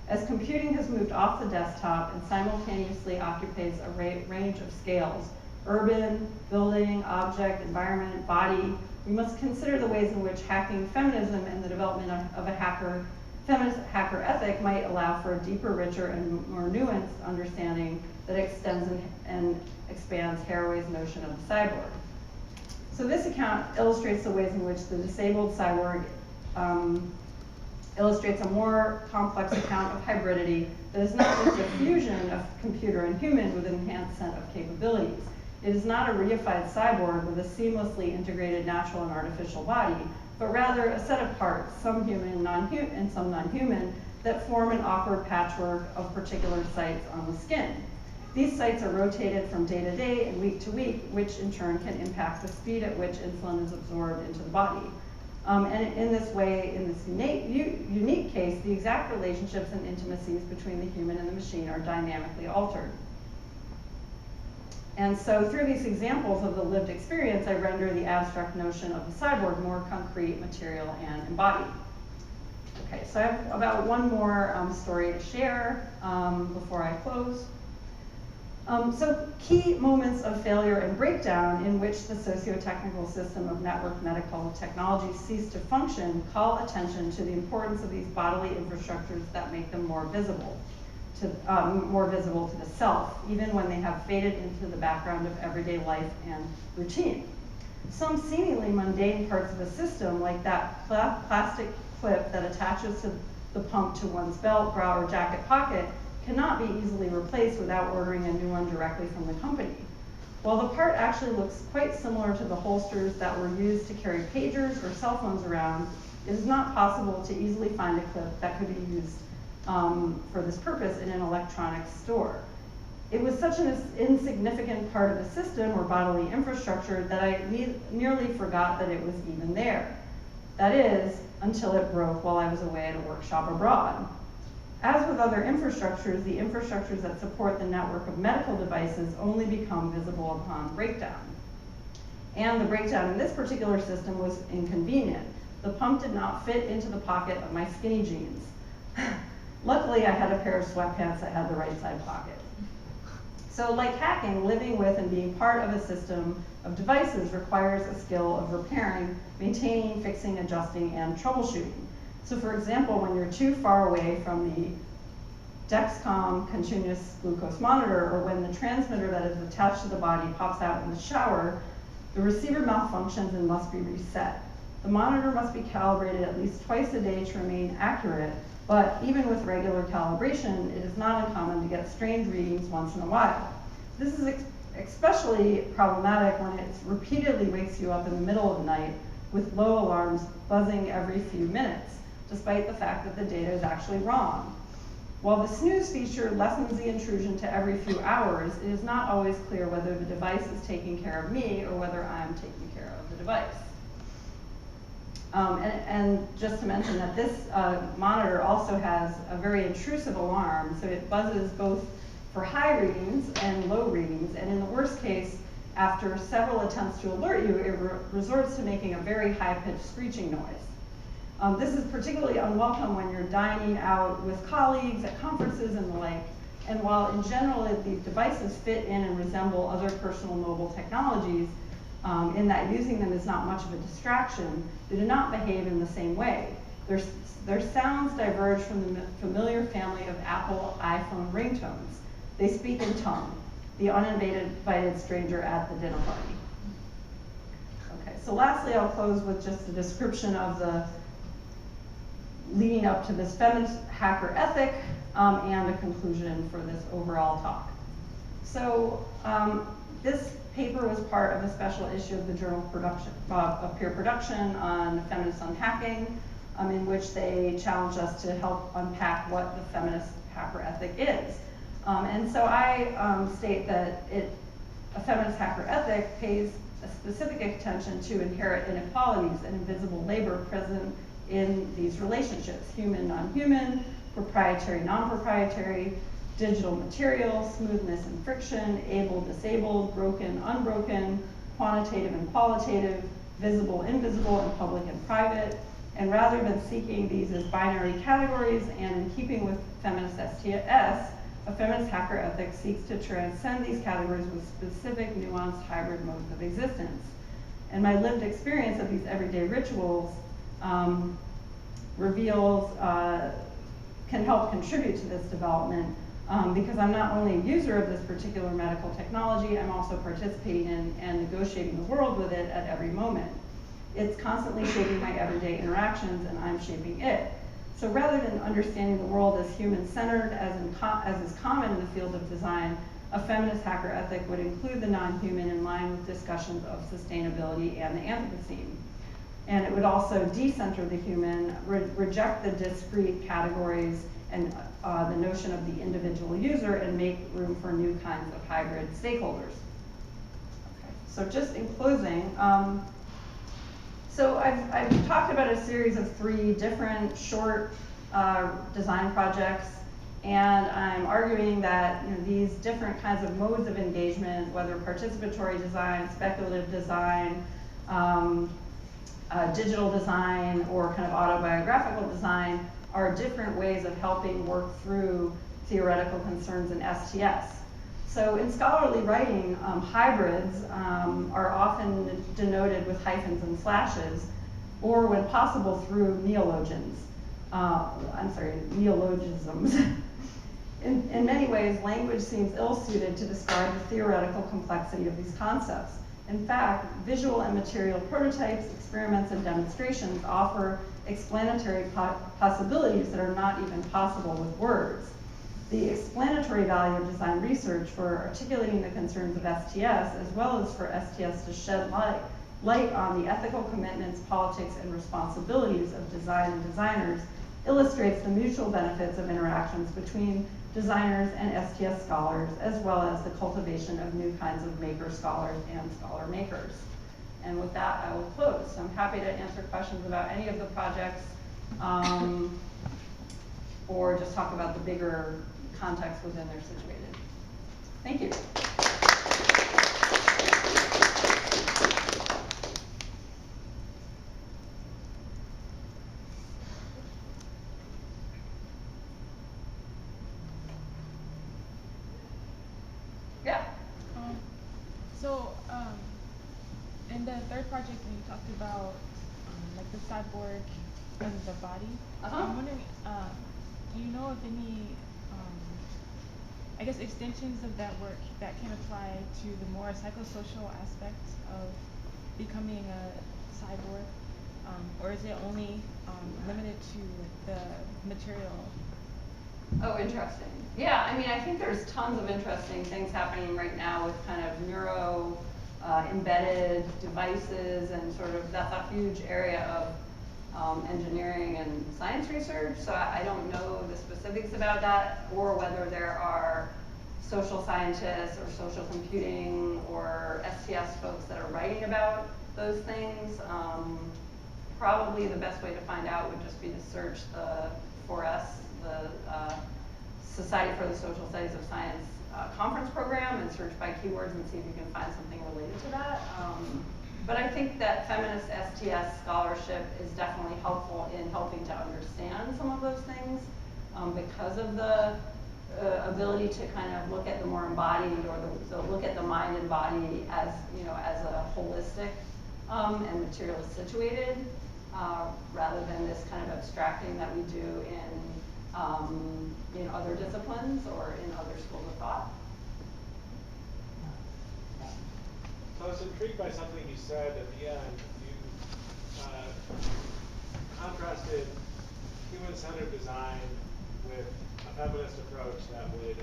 A: As computing has moved off the desktop and simultaneously occupies a range of scales, urban, building, object, environment, body, we must consider the ways in which hacking feminism and the development of a feminist hacker ethic might allow for a deeper, richer, and more nuanced understanding that extends and expands Haraway's notion of the cyborg. So this account illustrates the ways in which the disabled cyborg illustrates a more complex account of hybridity that is not just a fusion of computer and human with an enhanced set of capabilities. It is not a reified cyborg with a seamlessly integrated natural and artificial body, but rather a set of parts, some human and some non-human, that form an awkward patchwork of particular sites on the skin. These sites are rotated from day to day and week to week, which in turn can impact the speed at which insulin is absorbed into the body. And in this way, in this unique case, the exact relationships and intimacies between the human and the machine are dynamically altered. And so through these examples of the lived experience, I render the abstract notion of the cyborg more concrete, material, and embodied. Okay, so I have about one more story to share before I close. So key moments of failure and breakdown in which the socio-technical system of network medical technology ceased to function call attention to the importance of these bodily infrastructures that make them more visible to the self, even when they have faded into the background of everyday life and routine. Some seemingly mundane parts of the system, like that plastic clip that attaches to the pump to one's belt, bra, or jacket pocket, cannot be easily replaced without ordering a new one directly from the company. While the part actually looks quite similar to the holsters that were used to carry pagers or cell phones around, it is not possible to easily find a clip that could be used for this purpose in an electronics store. It was such an insignificant part of the system or bodily infrastructure that I nearly forgot that it was even there. That is, until it broke while I was away at a workshop abroad. As with other infrastructures, the infrastructures that support the network of medical devices only become visible upon breakdown. And the breakdown in this particular system was inconvenient. The pump did not fit into the pocket of my skinny jeans. Luckily, I had a pair of sweatpants that had the right side pocket. So like hacking, living with and being part of a system of devices requires a skill of repairing, maintaining, fixing, adjusting, and troubleshooting. So for example, when you're too far away from the Dexcom continuous glucose monitor, or when the transmitter that is attached to the body pops out in the shower, the receiver malfunctions and must be reset. The monitor must be calibrated at least twice a day to remain accurate, but even with regular calibration, it is not uncommon to get strange readings once in a while. This is especially problematic when it repeatedly wakes you up in the middle of the night with low alarms buzzing every few minutes, despite the fact that the data is actually wrong. While the snooze feature lessens the intrusion to every few hours, it is not always clear whether the device is taking care of me or whether I'm taking care of the device. And just to mention that this monitor also has a very intrusive alarm, so it buzzes both for high readings and low readings, and in the worst case, after several attempts to alert you, it resorts to making a very high-pitched screeching noise. This is particularly unwelcome when you're dining out with colleagues at conferences and the like, and while in general these devices fit in and resemble other personal mobile technologies, in that using them is not much of a distraction, they do not behave in the same way. Their sounds diverge from the familiar family of Apple iPhone ringtones. They speak in tongue. the uninvited stranger at the dinner party. Okay, so lastly, I'll close with just a description of the leading up to this feminist hacker ethic and a conclusion for this overall talk. So this paper was part of a special issue of the journal of Peer Production on feminists on hacking, in which they challenged us to help unpack what the feminist hacker ethic is. And so I state that a feminist hacker ethic pays a specific attention to inherent inequalities and invisible labor present in these relationships: human, non-human, proprietary, non-proprietary, digital material, smoothness and friction, able, disabled, broken, unbroken, quantitative and qualitative, visible, invisible, and public and private. And rather than seeking these as binary categories and in keeping with feminist STS, a feminist hacker ethic seeks to transcend these categories with specific, nuanced, hybrid modes of existence. And my lived experience of these everyday rituals can help contribute to this development because I'm not only a user of this particular medical technology, I'm also participating in and negotiating the world with it at every moment. It's constantly shaping my everyday interactions, and I'm shaping it. So rather than understanding the world as human-centered, as is common in the field of design, a feminist hacker ethic would include the non-human in line with discussions of sustainability and the Anthropocene. And it would also decenter the human, reject the discrete categories and the notion of the individual user, and make room for new kinds of hybrid stakeholders. Okay. So just in closing, so I've talked about a series of 3 different short design projects, and I'm arguing that these different kinds of modes of engagement, whether participatory design, speculative design, digital design, or kind of autobiographical design, are different ways of helping work through theoretical concerns in STS. So in scholarly writing, hybrids are often denoted with hyphens and slashes, or when possible through neologisms. In many ways, language seems ill-suited to describe the theoretical complexity of these concepts. In fact, visual and material prototypes, experiments, and demonstrations offer explanatory possibilities that are not even possible with words. The explanatory value of design research for articulating the concerns of STS, as well as for STS to shed light on the ethical commitments, politics, and responsibilities of design and designers, illustrates the mutual benefits of interactions between designers and STS scholars, as well as the cultivation of new kinds of maker scholars and scholar makers. And with that, I will close. So I'm happy to answer questions about any of the projects, or just talk about the bigger context within they're situated. Thank you. Yeah.
B: In the third project, when you talked about like the cyborg and the body, I'm wondering, do you know of any, I guess, extensions of that work that can apply to the more psychosocial aspects of becoming a cyborg, or is it only limited to the material?
A: Oh, interesting. Yeah, I mean, I think there's tons of interesting things happening right now with kind of neuro embedded devices, and sort of that's a huge area of engineering and science research. So I don't know the specifics about that, or whether there are social scientists or social computing or STS folks that are writing about those things. Probably the best way to find out would just be to search the 4S, the Society for the Social Studies of Science conference program, and search by keywords and see if you can find something related to that. But I think that feminist STS scholarship is definitely helpful in helping to understand some of those things, because of the ability to kind of look at the more embodied, or look at the mind and body as, as a holistic and materially situated, rather than this kind of abstracting that we do in other disciplines or in other schools of thought.
C: was intrigued by something you said at the end. You contrasted human-centered design with a feminist approach that would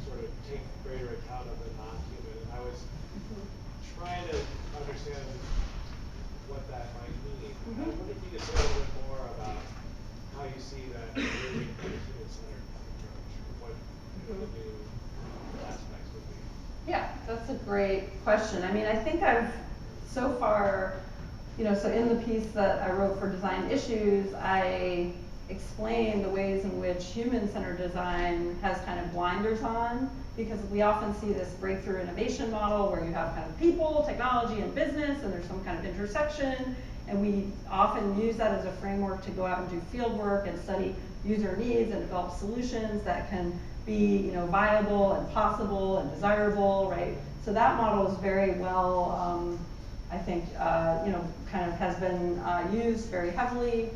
C: sort of take greater account of the non-human. And I was trying to understand what that might mean. I wonder if you could say a little bit more about how you see that moving to a human-centered approach, what the new aspects would be.
A: Yeah, that's a great question. I mean, I think I've so far, so in the piece that I wrote for Design Issues, I explain the ways in which human-centered design has kind of blinders on, because we often see this breakthrough innovation model where you have kind of people, technology, and business, and there's some kind of intersection, and we often use that as a framework to go out and do field work and study user needs and develop solutions that can be viable and possible and desirable, right? So that model is very well, I think, kind of has been used very heavily.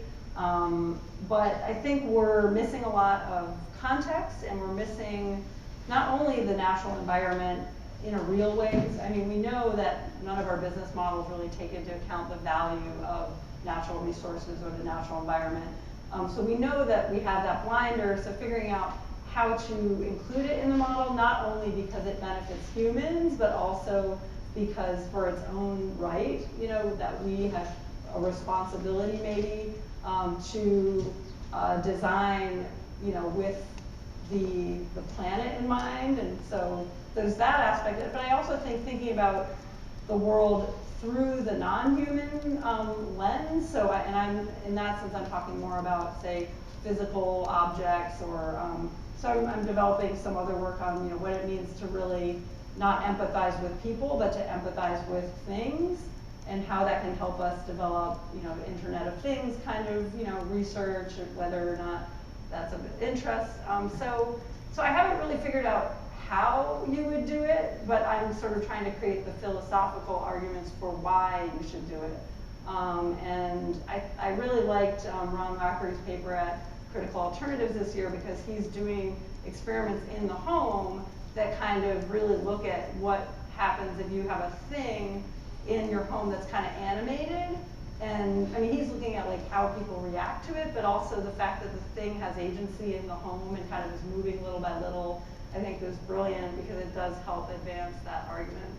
A: But I think we're missing a lot of context, and we're missing not only the natural environment in a real ways. I mean, we know that none of our business models really take into account the value of natural resources or the natural environment. So we know that we have that blinder, so figuring out how to include it in the model, not only because it benefits humans, but also because for its own right, that we have a responsibility maybe to design, with the planet in mind. And so there's that aspect of it. But I also think thinking about the world through the non-human lens. So, and I'm in that sense, I'm talking more about, say, physical objects, or so I'm developing some other work on what it means to really not empathize with people, but to empathize with things, and how that can help us develop Internet of Things kind of research, or whether or not that's of interest. So I haven't really figured out how you would do it, but I'm sort of trying to create the philosophical arguments for why you should do it. And I really liked Ron Lackery's paper at Critical Alternatives this year, because he's doing experiments in the home that kind of really look at what happens if you have a thing in your home that's kind of animated. And I mean, he's looking at like how people react to it, but also the fact that the thing has agency in the home and kind of is moving little by little, I think is brilliant, because it does help advance that argument.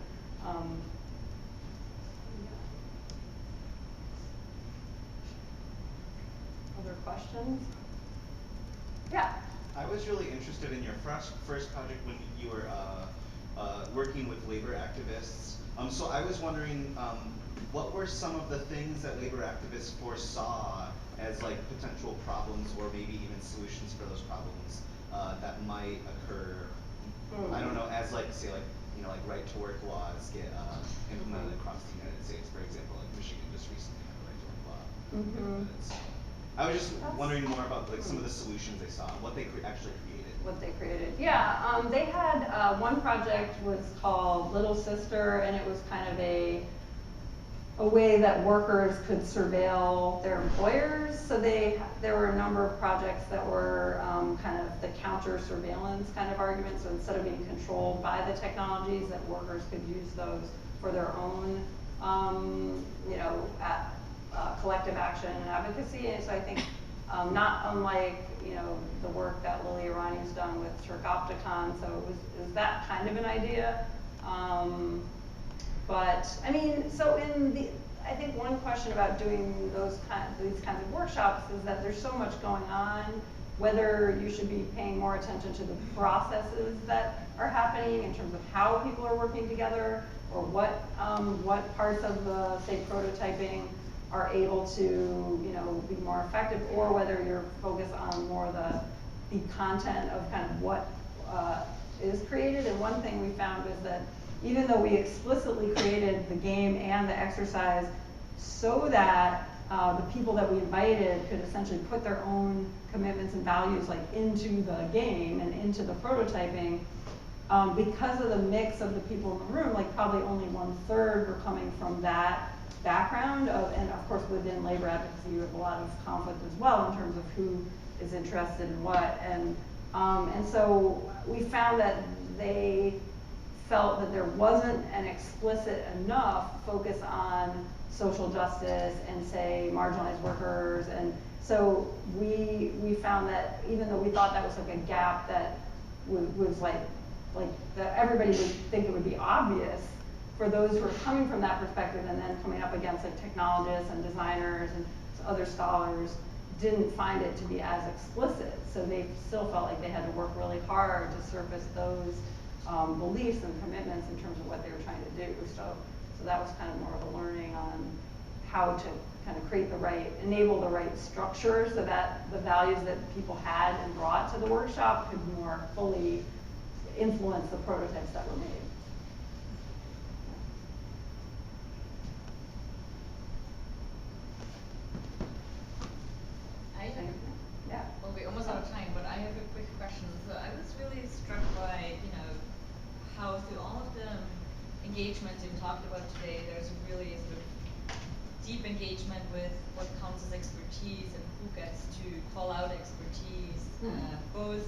A: Other questions? Yeah.
D: I was really interested in your first project when you were working with labor activists. So I was wondering, what were some of the things that labor activists foresaw as like potential problems, or maybe even solutions for those problems that might occur? I don't know, as like say like like right to work laws get implemented across the United States, for example. Like Michigan just recently had a right to work law. I was just wondering more about like some of the solutions they saw, what they actually created.
A: What they created, yeah. They had one project was called Little Sister, and it was kind of a way that workers could surveil their employers. So there were a number of projects that were kind of the counter surveillance kind of argument. So instead of being controlled by the technologies, that workers could use those for their own, collective action and advocacy. And so I think not unlike the work that Lily Irani's done with Turkopticon. So it was that kind of an idea. But I mean, so I think one question about doing these kinds of workshops is that there's so much going on, whether you should be paying more attention to the processes that are happening in terms of how people are working together, or what parts of the, say, prototyping are able to be more effective, or whether you're focused on more the content of kind of what is created. And one thing we found is that even though we explicitly created the game and the exercise so that the people that we invited could essentially put their own commitments and values like into the game and into the prototyping, because of the mix of the people in the room, like probably only 1/3 were coming from that background and of course within labor advocacy you have a lot of conflict as well in terms of who is interested in what, and so we found that they felt that there wasn't an explicit enough focus on social justice and say marginalized workers. And so we found that even though we thought that was like a gap that was like that everybody would think it would be obvious, for those who are coming from that perspective and then coming up against like technologists and designers and other scholars, didn't find it to be as explicit. So they still felt like they had to work really hard to surface those beliefs and commitments in terms of what they were trying to do. So that was kind of more of a learning on how to kind of create the right, enable the right structure so that the values that people had and brought to the workshop could more fully influence the prototypes that were made. Yeah.
E: Well, we're almost out of time, but I have a quick question. So I was really struck by, how through all of the engagement you talked about today, there's a really sort of deep engagement with what counts as expertise and who gets to call out expertise, both,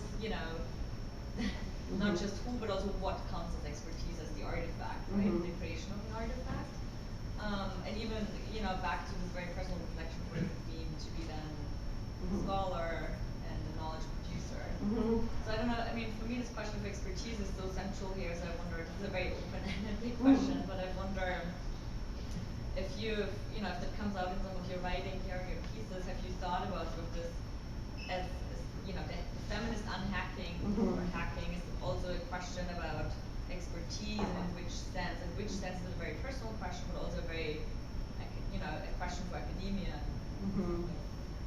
E: not just who, but also what counts as expertise as the artifact, right? The creation of an artifact. And even, back to this very personal reflection, what it would mean to be then a scholar and a knowledge producer. So I don't know, for me this question of expertise is so central here, so I wonder, this is a very open-ended big question, but I wonder if you, if that comes out in some of your writing here, your pieces, have you thought about sort of this as the feminist unhacking or hacking is also a question about expertise and in which sense is a very personal question, but also a very, a question for academia.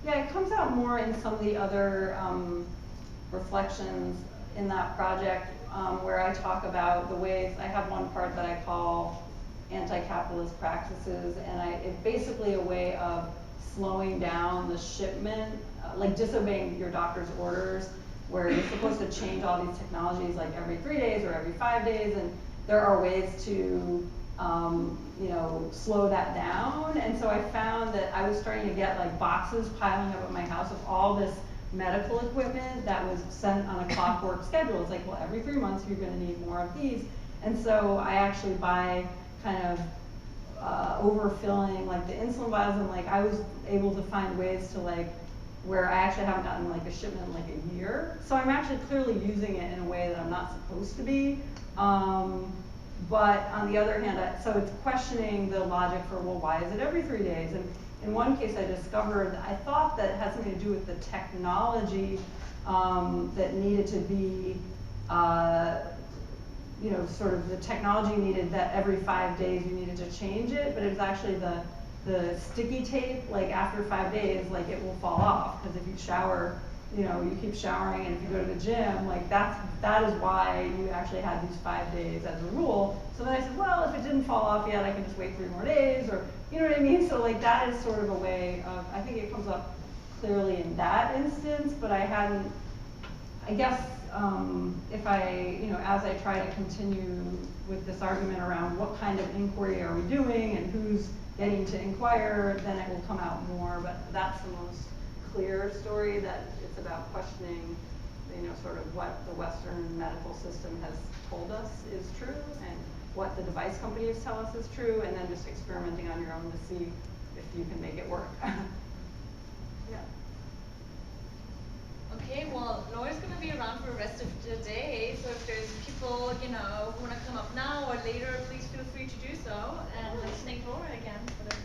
A: Yeah, it comes out more in some of the other reflections in that project where I talk about the ways, I have one part that I call anti-capitalist practices, and it's basically a way of slowing down the shipment, like disobeying your doctor's orders, where you're supposed to change all these technologies like every 3 days or every 5 days, and there are ways to slow that down. And so I found that I was starting to get like boxes piling up at my house of all this medical equipment that was sent on a clockwork schedule. It's like, well, every 3 months you're going to need more of these. And so I actually, by kind of overfilling like the insulin vials, and like I was able to find ways to like where I actually haven't gotten like a shipment in like a year. So I'm actually clearly using it in a way that I'm not supposed to be. But on the other hand, so it's questioning the logic for, well, why is it every 3 days? And in one case I discovered, I thought that it had something to do with the technology that needed to be, sort of the technology needed that every 5 days you needed to change it, but it was actually the sticky tape, like after 5 days, like it will fall off, because if you shower, you keep showering, and if you go to the gym, like that is why you actually had these 5 days as a rule. So then I said, well, if it didn't fall off yet, I can just wait 3 more days, or you know what I mean? So like that is sort of a way of, I think it comes up clearly in that instance, but I hadn't, I guess, if I, as I try to continue with this argument around what kind of inquiry are we doing and who's getting to inquire, then it will come out more, but that's the most clear story, that it's about questioning, sort of what the Western medical system has told us is true and what the device companies tell us is true, and then just experimenting on your own to see if you can make it work. Yeah.
E: Okay, well, Laura's going to be around for the rest of the day, so if there's people, who want to come up now or later, please feel free to do so. And let's thank Laura again for the